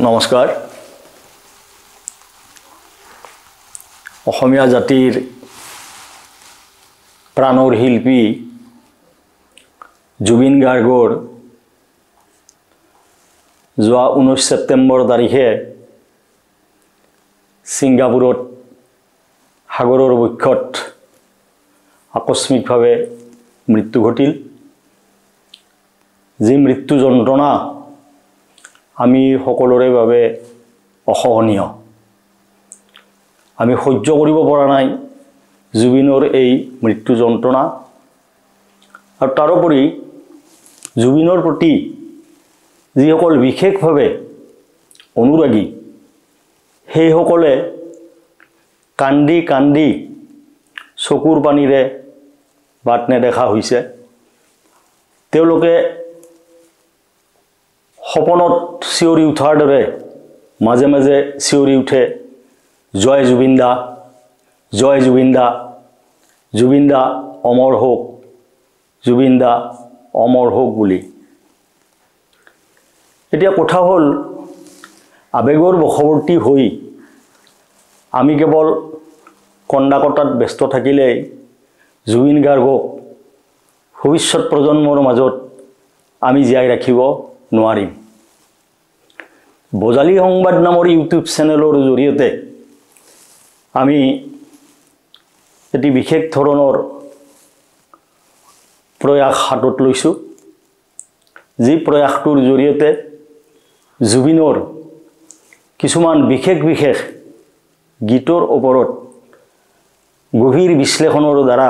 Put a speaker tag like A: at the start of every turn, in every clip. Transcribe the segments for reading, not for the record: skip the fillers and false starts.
A: নমস্কাৰ অসমীয়া জাতিৰ প্ৰাণৰ শিল্পী জুবিন গাৰ্গৰ যোৱা 19 ছেপ্টেম্বৰ তাৰিখে ছিংগাপুৰত সাগৰৰ বক্ষত আকস্মিকভাৱে মৃত্যু ঘটিল। যি মৃত্যু যন্ত্ৰণা আমি সকলোৰে বাবে অসহনীয়। আমি সহ্য কৰিব পৰা নাই জুবিনৰ এই মৃত্যু যন্ত্ৰণা। আৰু তাৰোপৰি জুবিনৰ প্ৰতি যিসকল বিশেষভাৱে অনুৰাগী সেইসকলে কান্দি কান্দি চকুৰ পানীৰে বাট নেদেখা হৈছে। তেওঁলোকে সপনত চিঞৰি উঠাৰ দৰে মাজে মাজে চিঞৰি উঠে, জয় জুবিন দা, জয় জুবিন দা, জুবিন দা অমৰ হোক, জুবিন দা অমৰ হোক বুলি। এতিয়া কথা হ'ল, আৱেগৰ বশৱৰ্তী হৈ আমি কেৱল কন্দা-কটাত ব্যস্ত থাকিলেই জুবিন গাৰ্গক ভৱিষ্যত প্ৰজন্মৰ মাজত আমি জীয়াই ৰাখিব নোৱাৰিম। বজালী সংবাদ নামৰ ইউটিউব চেনেলৰ জৰিয়তে আমি এটি বিশেষ ধৰণৰ প্ৰয়াস হাতত লৈছোঁ। যি প্ৰয়াসটোৰ জৰিয়তে জুবিনৰ কিছুমান বিশেষ বিশেষ গীতৰ ওপৰত গভীৰ বিশ্লেষণৰ দ্বাৰা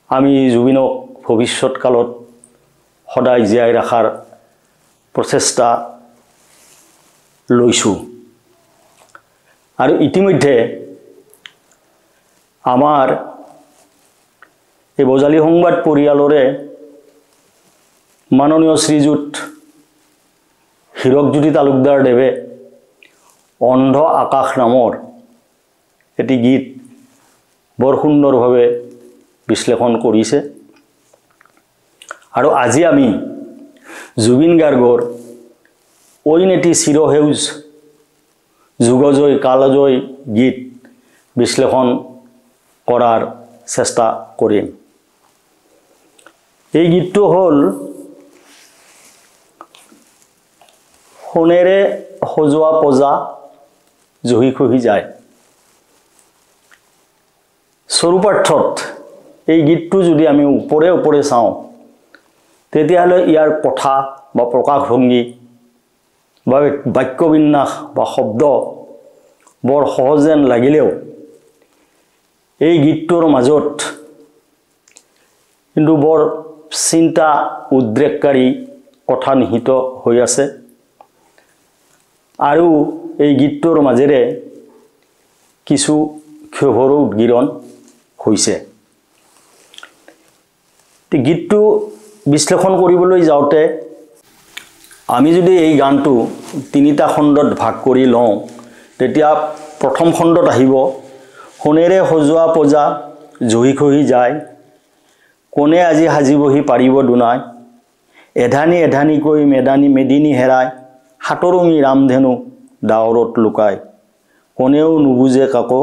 A: আমি জুবিনক ভৱিষ্যত কালত সদায় জীয়াই ৰখাৰ প্ৰচেষ্টা লৈছোঁ। আৰু ইতিমধ্যে আমাৰ এই বজালী সংবাদ পৰিয়ালৰে মাননীয় শ্ৰীযুত হীৰকজ্যোতি তালুকদাৰ দেৱে অন্ধ আকাশ নামৰ এটি গীত বৰ সুন্দৰভাৱে বিশ্লেষণ কৰিছে। আৰু আজি আমি জুবিন গাৰ্গৰ অইন এটি চিৰসেউজ যুগজয় কালজয় গীত বিশ্লেষণ কৰাৰ চেষ্টা কৰিম। এই গীতটো হ'ল সোণেৰে সজোৱা পজা জহি খহি যায়। স্বৰূপাৰ্থত এই গীতটো যদি আমি ওপৰে ওপৰে চাওঁ তেতিয়াহ'লে ইয়াৰ কথা বা প্ৰকাশভংগী বা বাক্যবিন্যাস বা শব্দ বৰ সহজ যেন লাগিলেও এই গীতটোৰ মাজত কিন্তু বৰ চিন্তা উদ্ৰেককাৰী কথা নিহিত হৈ আছে। আৰু এই গীতটোৰ মাজেৰে কিছু ক্ষোভৰো উদ্গীৰণ হৈছে। গীতটো বিশ্লেষণ কৰিবলৈ যাওঁতে আমি যদি এই গানটো তিনিটা খণ্ডত ভাগ কৰি লওঁ তেতিয়া প্ৰথম খণ্ডত আহিব সোণেৰে সজোৱা পজা জহি খহি যায়, কোনে আজি সাজিবহি পাৰিব দুনাই, এধানি এধানিকৈ মেদিনী হেৰাই, সাতৰঙী ৰামধেনু ডাৱৰত লুকাই, কোনেও নুবুজে কাকো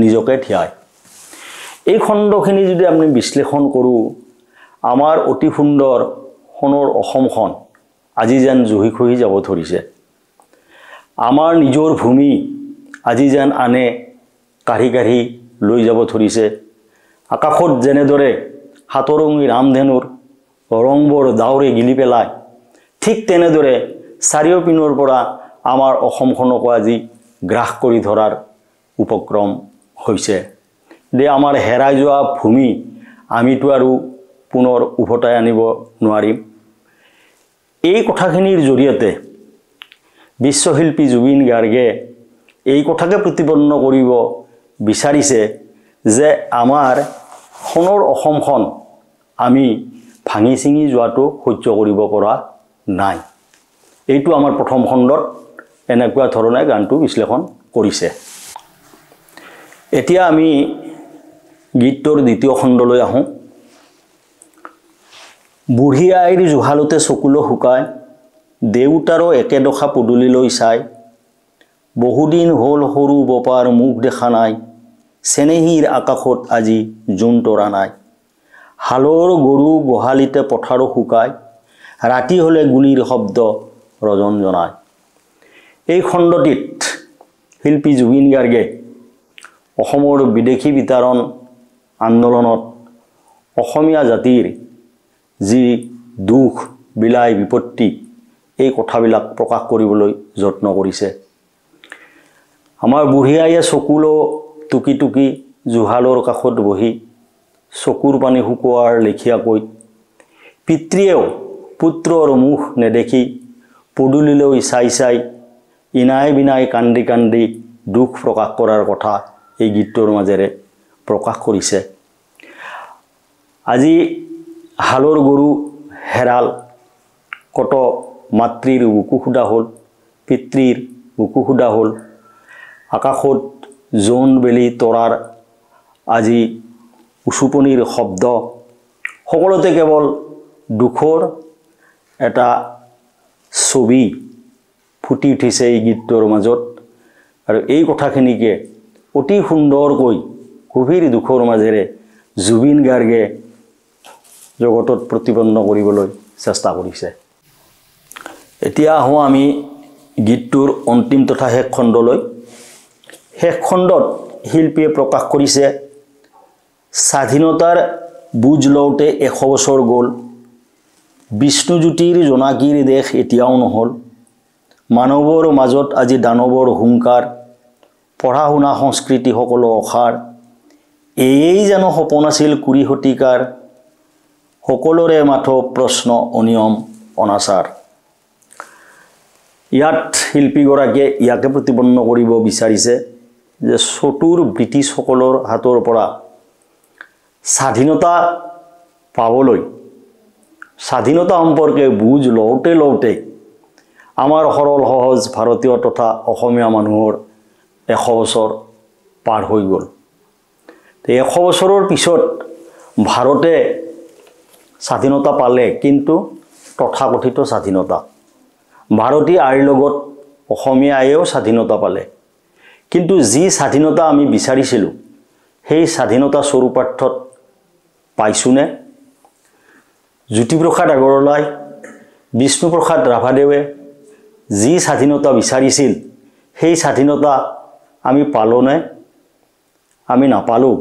A: নিজকে থিয়াই। এই খণ্ডখিনি যদি আমি বিশ্লেষণ কৰোঁ আমাৰ অতি সুন্দৰ সোণৰ অসমখন আজি যেন জহি খহি যাব ধৰিছে। আমাৰ নিজৰ ভূমি আজি যেন আনে কাঢ়ি কাঢ়ি লৈ যাব ধৰিছে। আকাশত যেনেদৰে সাতৰঙী ৰামধেনুৰ ৰংবোৰ ডাৱৰে গিলি পেলায়, ঠিক তেনেদৰে চাৰিওপিনৰ পৰা আমাৰ অসমখনকো আজি গ্ৰাস কৰি ধৰাৰ উপক্ৰম হৈছে। যে আমাৰ হেৰাই যোৱা ভূমি আমিতো আৰু পুনৰ উভতাই আনিব নোৱাৰিম। এই কথাখিনিৰ জৰিয়তে বিশ্বশিল্পী জুবিন গাৰ্গে এই কথাকে প্ৰতিপন্ন কৰিব বিচাৰিছে যে আমাৰ সোণৰ অসমখন আমি ভাঙি ছিঙি যোৱাটো সহ্য কৰিব পৰা নাই। এইটো আমাৰ প্ৰথম খণ্ডত এনেকুৱা ধৰণে গানটো বিশ্লেষণ কৰিছে। এতিয়া আমি গীতটোৰ দ্বিতীয় খণ্ডলৈ আহোঁ। বুঢ়ী আইৰ জুহালতে চকুলো শুকায়, দেউতাৰো একেডোখা পদূলিলৈ চাই বহুদিন হ'ল সৰু বপাৰ মুখ দেখা নাই চেনেহীৰ আকাশত আজি জোন তৰা নাই হালৰ গৰু গোহালিতে পথাৰো শুকাই ৰাতি হ'লে গুলিৰ শব্দ ৰজন জনায় এই খণ্ডটিত শিল্পী জুবিন গাৰ্গে অসমৰ বিদেশী বিতৰণ আন্দোলনত অসমীয়া জাতিৰ যি দুখ বিলাই বিপত্তি এই কথাবিলাক প্ৰকাশ কৰিবলৈ যত্ন কৰিছে আমাৰ বুঢ়ী আইয়ে চকুলো টুকি টুকি জুহালৰ কাষত বহি চকুৰ পানী শুকোৱাৰ লেখিয়াকৈ পিতৃয়েও পুত্ৰৰ মুখ নেদেখি পদূলিলৈ চাই চাই ইনাই বিনাই কান্দি কান্দি দুখ প্ৰকাশ কৰাৰ কথা এই গীতটোৰ মাজেৰে প্ৰকাশ কৰিছে আজি হালৰ গৰু হেৰাল কত মাতৃৰ বুকু খুদা হ'ল পিতৃৰ বুকু খুদা হ'ল আকাশত জোন বেলি তৰাৰ আজি উচুপনিৰ শব্দ সকলোতে কেৱল দুখৰ এটা ছবি ফুটি উঠিছে এই গীতটোৰ মাজত আৰু এই কথাখিনিকে অতি সুন্দৰকৈ গভীৰ দুখৰ মাজেৰে জুবিন গাৰ্গে জগতত প্ৰতিপন্ন কৰিবলৈ চেষ্টা কৰিছে এতিয়া আহোঁ আমি গীতটোৰ অন্তিম তথা শেষ খণ্ডলৈ শেষ খণ্ডত শিল্পীয়ে প্ৰকাশ কৰিছে স্বাধীনতাৰ বুজ লওঁতে 100 বছৰ গ'ল বিষ্ণুজ্যোতিৰ জোনাকীৰ দেশ এতিয়াও নহ'ল মানৱৰ মাজত আজি দানৱৰ হুংকাৰ পঢ়া শুনা সংস্কৃতি সকলো অসাৰ এই জানো সপোন আছিল 20 শতিকাৰ সকলোৰে মাথো প্ৰশ্ন অনিয়ম অনাচাৰ ইয়াত শিল্পীগৰাকীয়ে ইয়াকে প্ৰতিপন্ন কৰিব বিচাৰিছে যে চতুৰ ব্ৰিটিছসকলৰ হাতৰ পৰা স্বাধীনতা পাবলৈ স্বাধীনতা সম্পৰ্কে বুজ লওঁতে আমাৰ সৰল সহজ ভাৰতীয় তথা অসমীয়া মানুহৰ 100 বছৰ পাৰ হৈ গ'ল 100 বছৰৰ পিছত ভাৰতে স্বাধীনতা পালে কিন্তু তথাকথিত স্বাধীনতা ভাৰতীয় আইৰ লগত অসমীয়ায়েও স্বাধীনতা পালে কিন্তু যি স্বাধীনতা আমি বিচাৰিছিলোঁ সেই স্বাধীনতা স্বৰূপাৰ্থত পাইছোনে জ্যোতিপ্ৰসাদ আগৰৱালাই বিষ্ণুপ্ৰসাদ ৰাভাদেৱে যি স্বাধীনতা বিচাৰিছিল সেই স্বাধীনতা আমি পালোনে আমি নাপালোঁ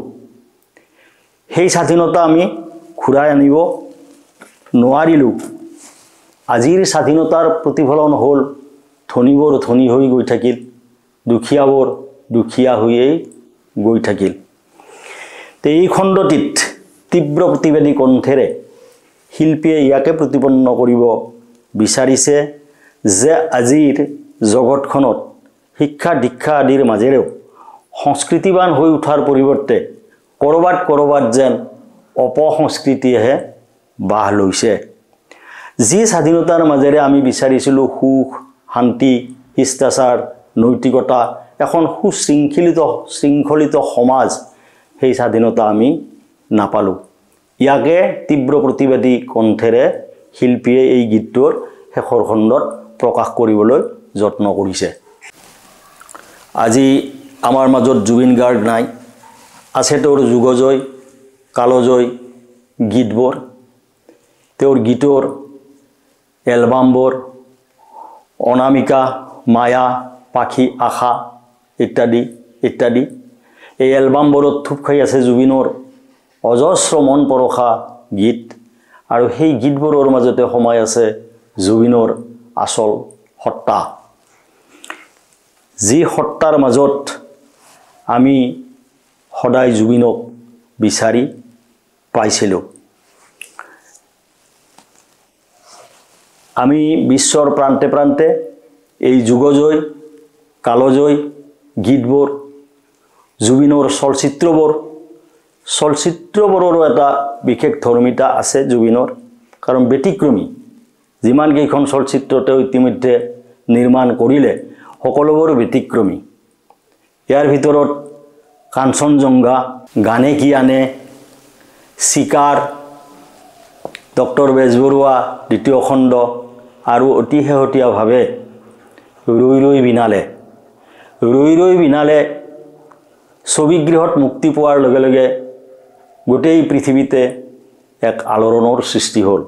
A: সেই স্বাধীনতা আমি ঘূৰাই আনিব নোৱাৰিলোঁ আজিৰ স্বাধীনতাৰ প্ৰতিফলন হ'ল ধনীবোৰ ধনী হৈ গৈ থাকিল দুখীয়াবোৰ দুখীয়া হৈয়েই গৈ থাকিল এই খণ্ডটিত তীব্ৰ প্ৰতিবাদী কণ্ঠেৰে শিল্পীয়ে ইয়াকে প্ৰতিপন্ন কৰিব বিচাৰিছে যে আজিৰ জগতখনত শিক্ষা দীক্ষা আদিৰ মাজেৰেও সংস্কৃতিবান হৈ উঠাৰ পৰিৱৰ্তে কৰবাত যেন অপসংস্কৃতিয়েহে বাহ লৈছে যি স্বাধীনতাৰ মাজেৰে আমি বিচাৰিছিলোঁ সুখ শান্তি শিষ্টাচাৰ নৈতিকতা এখন শৃংখলিত সমাজ সেই স্বাধীনতা আমি নাপালোঁ ইয়াকে তীব্ৰ প্ৰতিবাদী কণ্ঠেৰে শিল্পীয়ে এই গীতটোৰ শেষৰ খণ্ডত প্ৰকাশ কৰিবলৈ যত্ন কৰিছে আজি আমাৰ মাজত জুবিন গাৰ্গ নাই আছে তেওঁৰ যুগজয় কালজয় গীতবোৰ তেওঁৰ গীতৰ এলবামবোৰ অনামিকা মায়া পাখি আশা ইত্যাদি ইত্যাদি এই এলবামবোৰত থুপ খাই আছে জুবিনৰ অজস্ৰ মন পৰখা গীত আৰু সেই গীতবোৰৰ মাজতে সোমাই আছে জুবিনৰ আচল সত্তা যি সত্তাৰ মাজত আমি সদায় জুবিনক বিচাৰি পাইছিলোঁ আমি বিশ্বৰ প্ৰান্তে প্ৰান্তে এই যুগজয় কালজয় গীতবোৰ জুবিনৰ চলচ্চিত্ৰবোৰৰো এটা বিশেষ ধৰ্মিতা আছে জুবিনৰ কাৰণ ব্যতিক্ৰমী যিমান কেইখন চলচ্চিত্ৰ তেওঁ ইতিমধ্যে নিৰ্মাণ কৰিলে সকলোবোৰ ব্যতিক্ৰমী ইয়াৰ ভিতৰত কাঞ্চনজংঘা গানে কি আনে চিকাৰ ডক্টৰ বেজবৰুৱা দ্বিতীয় খণ্ড আৰু অতি শেহতীয়াভাৱে ৰৈ ৰৈ বিনালে ৰৈ ৰৈ বিনালে ছবিগৃহত মুক্তি পোৱাৰ লগে লগে গোটেই পৃথিৱীতে এক আলোড়নৰ সৃষ্টি হ'ল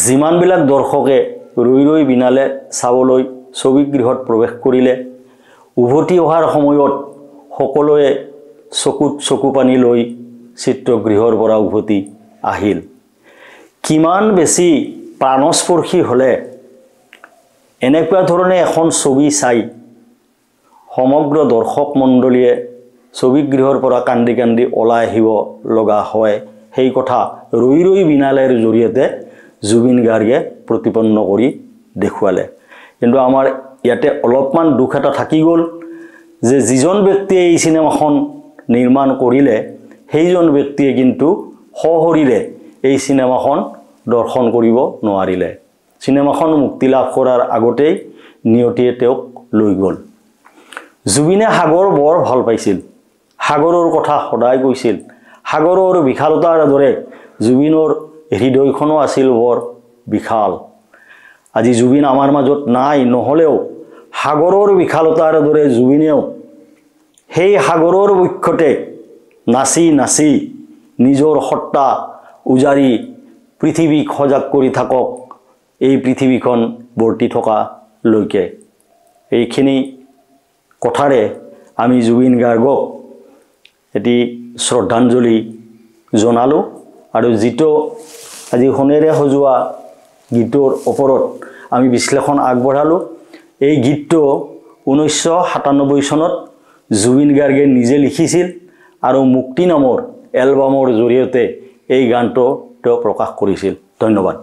A: যিমানবিলাক দৰ্শকে ৰৈ ৰৈ বিনালে চাবলৈ ছবিগৃহত প্ৰৱেশ কৰিলে উভতি অহাৰ সময়ত সকলোৱে চকুত চকু পানী লৈ চিত্ৰগৃহৰ পৰা উভতি আহিল কিমান বেছি প্ৰাণস্পৰ্শী হ'লে এনেকুৱা ধৰণে এখন ছবি চাই সমগ্ৰ দৰ্শক মণ্ডলীয়ে ছবিগৃহৰ পৰা কান্দি কান্দি ওলাই আহিব লগা হয় সেই কথা ৰৈ ৰৈ বিনালেৰ জৰিয়তে জুবিন গাৰ্গে প্ৰতিপন্ন কৰি দেখুৱালে কিন্তু আমাৰ ইয়াতে অলপমান দুখ এটা থাকি গ'ল যে যিজন ব্যক্তিয়ে এই সিনেমাখন নিৰ্মাণ কৰিলে সেইজন ব্যক্তিয়ে কিন্তু সহৰিৰে এই সিনেমাখন দৰ্শন কৰিব নোৱাৰিলে সিনেমাখন মুক্তি লাভ কৰাৰ আগতেই নিয়তিয়ে তেওঁক লৈ গ'ল জুবিনে সাগৰ বৰ ভাল পাইছিল সাগৰৰ কথা সদায় কৈছিল সাগৰৰ বিশালতাৰ দৰে জুবিনৰ হৃদয়খনো আছিল বৰ বিশাল আজি জুবিন আমাৰ মাজত নাই নহলেও সাগৰৰ বিশালতাৰ দৰে জুবিনেও সেই সাগৰৰ বক্ষতে নাচি নাচি নিজৰ সত্তা উজাৰি পৃথিৱীক সজাগ কৰি থাকক এই পৃথিৱীখন বৰ্তি থকা লৈকে এইখিনি কথাৰে আমি জুবিন গাৰ্গক এটি শ্ৰদ্ধাঞ্জলি জনালো আৰু যিটো আজি সোণেৰে সজোৱা গীতৰ ওপৰত আমি বিশ্লেষণ আগবঢ়ালো এই গীতটো 1997 চনত জুবিন গাৰ্গে নিজে লিখিছিল আৰু মুক্তি নামৰ এলবামৰ জৰিয়তে এই গানটো তেওঁ প্ৰকাশ কৰিছিল ধন্যবাদ